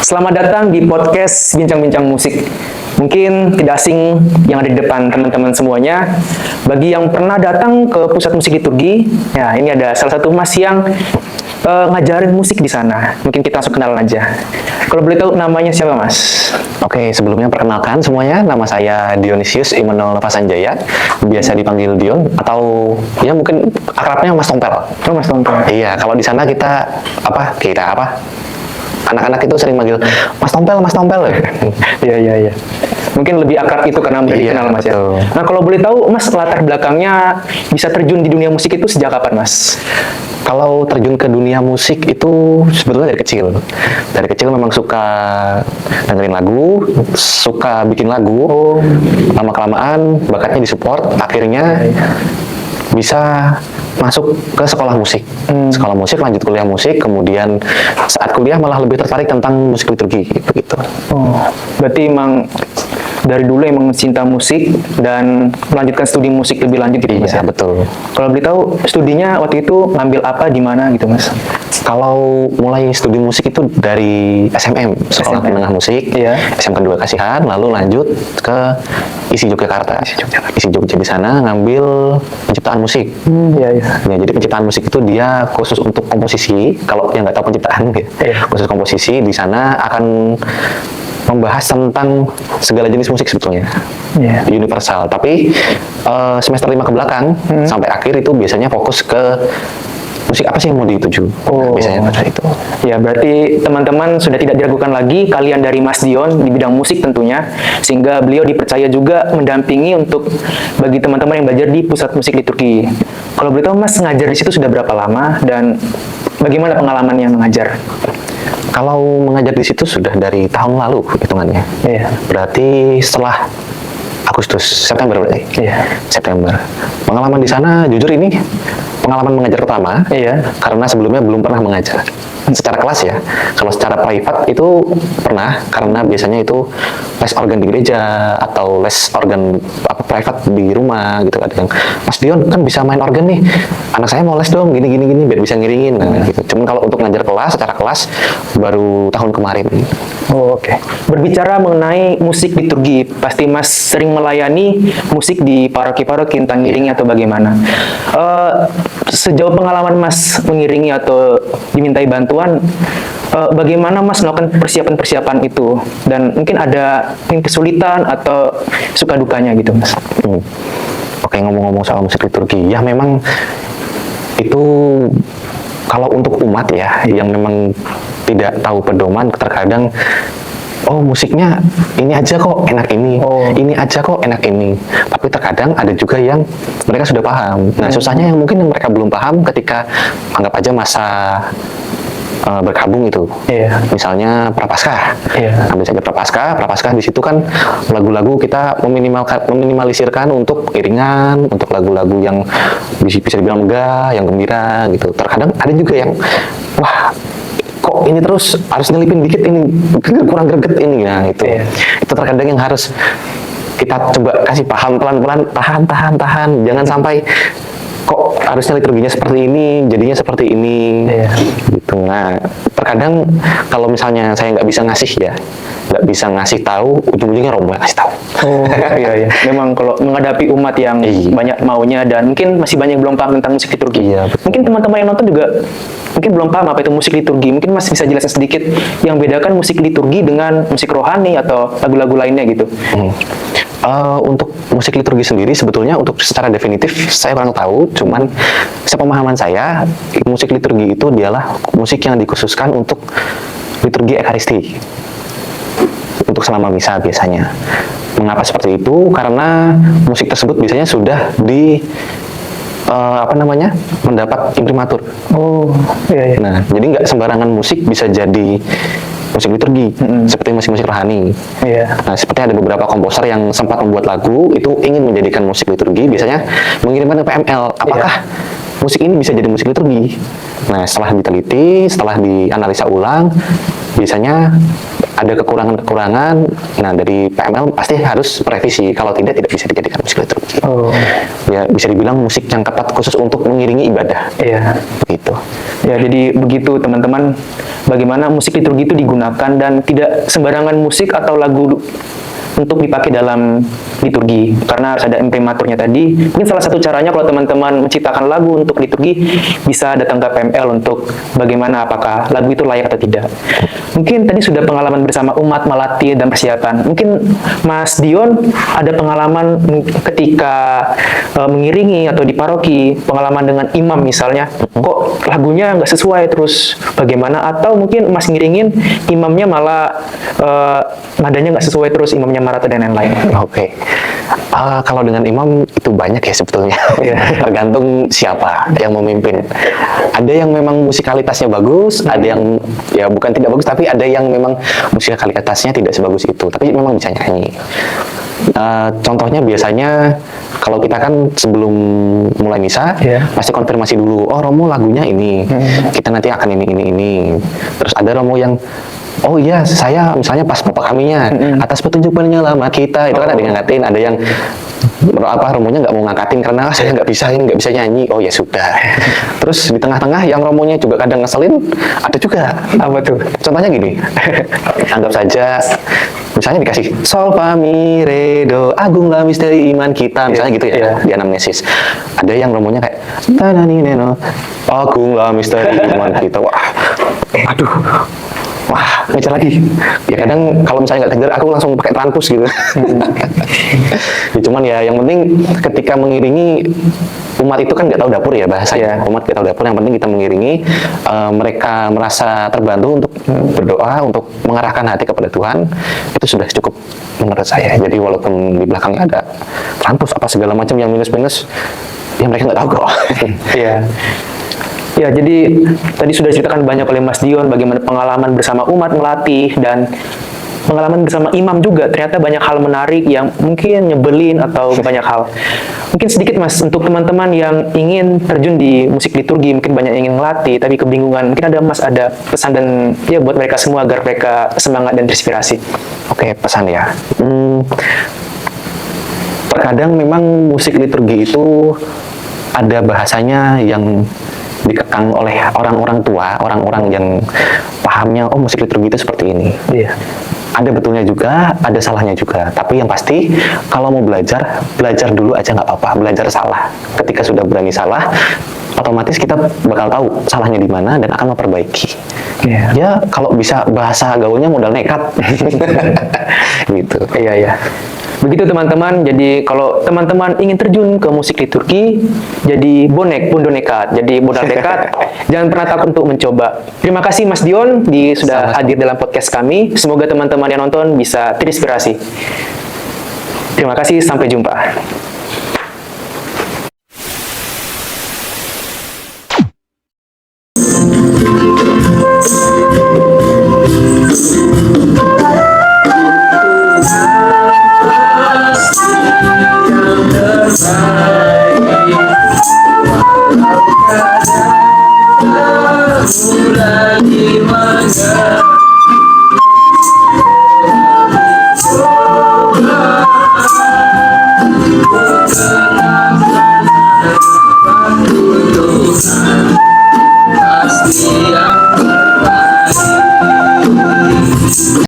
Selamat datang di podcast Bincang-Bincang Musik. Mungkin tidak asing yang ada di depan teman-teman semuanya. Bagi yang pernah datang ke pusat musik liturgi, ya ini ada salah satu mas yang ngajarin musik di sana. Mungkin kita langsung kenalan aja. Kalau boleh tahu namanya siapa, Mas? Oke, sebelumnya perkenalkan semuanya, nama saya Dionysius Immanuel Navasanjaya, biasa dipanggil Dion, atau ya mungkin akrabnya Mas Tompel. Oh, Mas Tompel. Iya, kalau di sana kita apa? Anak-anak itu sering manggil Mas Tompel, Mas Tompel. Iya. Mungkin lebih akrab itu karena udah dikenal, Mas ya. betul. Nah, kalau boleh tahu, Mas latar belakangnya bisa terjun di dunia musik itu sejak kapan, Mas? Kalau terjun ke dunia musik itu sebetulnya dari kecil. Dari kecil memang suka dengerin lagu, suka bikin lagu. Lama-kelamaan bakatnya disupport, akhirnya bisa masuk ke sekolah musik. Sekolah musik, lanjut kuliah musik, kemudian saat kuliah malah lebih tertarik tentang musik liturgi gitu. Oh, berarti emang dari dulu emang cinta musik dan melanjutkan studi musik lebih lanjut gitu, Mas ya? Iya, betul. Kalau boleh tahu studinya waktu itu ngambil apa di mana gitu, Mas? Kalau mulai studi musik itu dari SMM, Sekolah SMM. Menengah Musik, Iya. SMK 2 Kasihan, lalu lanjut ke ISI Yogyakarta. ISI Jogja di sana ngambil penciptaan musik. Iya. Ya, jadi penciptaan musik itu dia khusus untuk komposisi. Kalau yang nggak tahu penciptaan ya, Iya. khusus komposisi di sana akan membahas tentang segala jenis musik sebetulnya. Iya. Universal. Tapi semester 5 ke belakang sampai akhir itu biasanya fokus ke musik apa sih yang mau dituju. Oh. Biasanya pada itu. Ya, berarti teman-teman sudah tidak diragukan lagi kalian dari Mas Dion di bidang musik tentunya, sehingga beliau dipercaya juga mendampingi untuk bagi teman-teman yang belajar di pusat musik liturgi. Kalau boleh tahu, Mas ngajar di situ sudah berapa lama dan bagaimana pengalaman yang mengajar? Kalau mengajar di situ sudah dari tahun lalu hitungannya. Iya. Berarti setelah September berarti. Iya. September. Pengalaman di sana jujur ini pengalaman mengajar pertama. Iya. Karena sebelumnya belum pernah mengajar secara kelas ya. Kalau secara private itu pernah, karena biasanya itu les organ di gereja atau les organ private di rumah gitu. Ada yang, Mas Dion kan bisa main organ nih, anak saya mau les dong gini biar bisa ngiringin. Nah, gitu. Cuman kalau untuk ngajar kelas secara kelas baru tahun kemarin. Oh, oke. Berbicara mengenai musik liturgi, pasti Mas sering melayani musik di paroki-paroki, entah ngiringi atau bagaimana. Sejauh pengalaman Mas mengiringi atau dimintai bantuan, bagaimana Mas melakukan persiapan-persiapan itu? Dan mungkin ada kesulitan atau suka dukanya gitu, Mas? Oke, ngomong-ngomong soal musik liturgi, ya memang itu kalau untuk umat ya, yang memang tidak tahu pedoman, terkadang oh musiknya ini aja kok enak ini, ini aja kok enak ini. Tapi terkadang ada juga yang mereka sudah paham. Nah, susahnya yang mungkin yang mereka belum paham ketika anggap aja masa berkabung itu. Iya. Misalnya Prapaskah. Iya. Ambil saja Prapaskah di situ kan lagu-lagu kita meminimalisirkan untuk iringan, untuk lagu-lagu yang bisa dibilang megah, yang gembira gitu. Terkadang ada juga yang wah kok ini terus harus nyelipin dikit ini kurang greget ini. Nah itu itu terkadang yang harus kita coba kasih paham pelan-pelan, tahan, jangan sampai kok harusnya liturginya seperti ini, jadinya seperti ini, gitu. Nah, terkadang kalau misalnya saya nggak bisa ngasih tahu, ujung-ujungnya rombongan ngasih tahu. Oh, iya. Memang kalau menghadapi umat yang banyak maunya dan mungkin masih banyak yang belum paham tentang musik liturgi. Iya, Mungkin teman-teman yang nonton juga mungkin belum paham apa itu musik liturgi. Mungkin Mas bisa jelaskan sedikit yang bedakan musik liturgi dengan musik rohani atau lagu-lagu lainnya gitu. Untuk musik liturgi sendiri sebetulnya untuk secara definitif saya kurang tahu, cuman sepemahaman saya musik liturgi itu dialah musik yang dikhususkan untuk liturgi Ekaristi, untuk selama misa biasanya. Mengapa seperti itu? Karena musik tersebut biasanya sudah mendapat imprimatur. Oh, iya. Nah, jadi nggak sembarangan musik bisa jadi musik liturgi, seperti musik-musik rohani. Iya. Nah, seperti ada beberapa komposer yang sempat membuat lagu itu ingin menjadikan musik liturgi, biasanya mengirimkan ke PML. Apakah musik ini bisa jadi musik liturgi? Nah, setelah diteliti, setelah dianalisa ulang, biasanya ada kekurangan-kekurangan. Nah, dari PML pasti harus revisi. Kalau tidak bisa dijadikan musik liturgi. Oh, Ya, bisa dibilang musik yang tepat khusus untuk mengiringi ibadah. iya. Gitu. Ya, jadi begitu teman-teman, bagaimana musik liturgi itu digunakan dan tidak sembarangan musik atau lagu untuk dipakai dalam liturgi, karena harus ada imprimaturnya tadi. Mungkin salah satu caranya kalau teman-teman menciptakan lagu untuk liturgi, bisa datang ke PML untuk bagaimana apakah lagu itu layak atau tidak. Mungkin tadi sudah pengalaman bersama umat melatih dan persiapan. Mungkin Mas Dion ada pengalaman ketika mengiringi atau di paroki, pengalaman dengan imam misalnya, kok lagunya nggak sesuai, terus bagaimana? Atau mungkin Mas ngiringin, imamnya malah nadanya nggak sesuai, terus imamnya marah dan lain-lain. Oke. Kalau dengan imam itu banyak ya sebetulnya. Tergantung siapa yang memimpin. Ada yang memang musikalitasnya bagus, ada yang ya bukan tidak bagus, tapi ada yang memang musikalitasnya tidak sebagus itu, tapi memang bisa nyanyi. Contohnya biasanya kalau kita kan sebelum mulai misa pasti konfirmasi dulu. Oh, Romo lagunya ini, kita nanti akan ini. Terus ada Romo yang oh iya, saya misalnya pas bapak kaminya atas petunjuk penyelamat kita, itu kan ada yang ngangkatin, ada yang romonya nggak mau ngangkatin karena saya nggak bisa nyanyi. Oh ya sudah. Terus di tengah-tengah yang romonya juga kadang ngeselin, ada juga. Apa tuh? Contohnya gini, anggap saja misalnya dikasih sol fa mi re do, agunglah misteri iman kita, misalnya gitu ya, di anamnesis. Ada yang romonya kayak tanani neno, agunglah misteri iman kita. Wah, ngejar lagi. Ya kadang kalau misalnya nggak kejar, aku langsung pakai transpus gitu. Ya, cuman ya yang penting ketika mengiringi, umat itu kan nggak tahu dapur ya bahasanya. Umat nggak tahu dapur, yang penting kita mengiringi, mereka merasa terbantu untuk berdoa, untuk mengarahkan hati kepada Tuhan, itu sudah cukup menurut saya. Jadi walaupun di belakangnya ada transpus apa segala macam yang minus-minus, ya mereka nggak tahu kok. Iya. Ya, jadi tadi sudah diceritakan banyak oleh Mas Dion bagaimana pengalaman bersama umat melatih dan pengalaman bersama imam juga. Ternyata banyak hal menarik yang mungkin nyebelin atau banyak hal. Mungkin sedikit Mas, untuk teman-teman yang ingin terjun di musik liturgi, mungkin banyak yang ingin melatih tapi kebingungan. Mungkin ada Mas ada pesan dan ya buat mereka semua agar mereka semangat dan terinspirasi. Oke, pesan ya. Terkadang memang musik liturgi itu ada bahasanya yang dikekang oleh orang-orang tua, orang-orang yang pahamnya, oh musik liturgi itu seperti ini. Iya. Ada betulnya juga, ada salahnya juga. Tapi yang pasti, kalau mau belajar dulu aja nggak apa-apa. Belajar salah. Ketika sudah berani salah, otomatis kita bakal tahu salahnya di mana dan akan memperbaiki. Ya, kalau bisa bahasa gaulnya modal nekat. Gitu. Iya. Begitu teman-teman, jadi kalau teman-teman ingin terjun ke musik liturgi, jadi bonek pun nekat, jadi modal nekat, jangan pernah takut untuk mencoba. Terima kasih Mas Dion sudah hadir dalam podcast kami. Semoga teman-teman yang nonton bisa terinspirasi. Terima kasih, sampai jumpa.